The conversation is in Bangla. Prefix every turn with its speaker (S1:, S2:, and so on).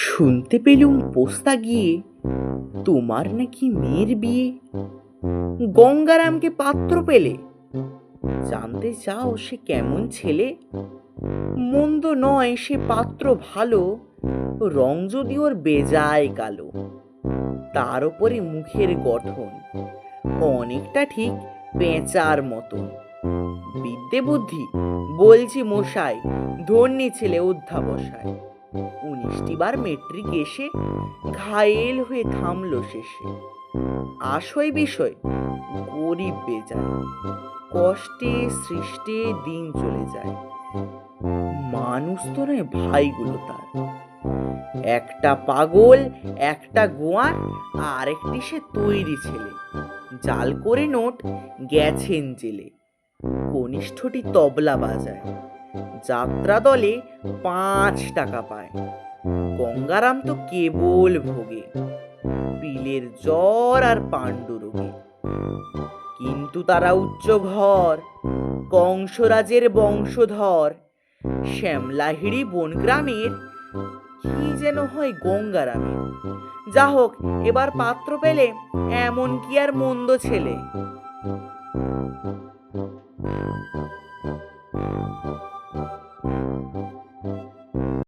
S1: শুনতে পেলুম পোস্তা গিয়ে তোমার নাকি মেয়ের বিয়ে। গঙ্গারামকে পাত্র পেলে? জানতে চাও সে কেমন ছেলে? মন্দ নয় সে পাত্র ভালো, রং যদি ওর বেজায় কালো। তার উপরে মুখের গঠন অনেকটা ঠিক পেঁচার মতন। বিদ্যে বুদ্ধি বলছি মশাই, ধন্যী ছেলে অধ্যাবসায়। 19টি বার মেট্রিক এসে ঘায়েল হয়ে থামলো শেষে। আশয় বিষয় গরিব বেজায়, কষ্টে সৃষ্টে দিন চলে যায়। মানুষ তো নয় ভাইগুলো তার, একটা পাগল একটা গোয়ার, আর একটি সে তৈরি ছেলে। জাল করে নোট গেছেন জেলে, কনিষ্ঠটি তবলা বাজায়, যাত্রা দলে 5 টাকা পায়। গঙ্গারাম তো কেবল ভোগে পিলের জ্বর আর পাণ্ডুরোগে। কিন্তু তারা উচ্চ ঘর, কংসরাজের বংশধর। শ্যামলাহিড়ি বনগ্রামের কি যেন হয় গঙ্গারামের। যা হোক এবার পাত্র পেলে, এমন কি আর মন্দ ছেলে।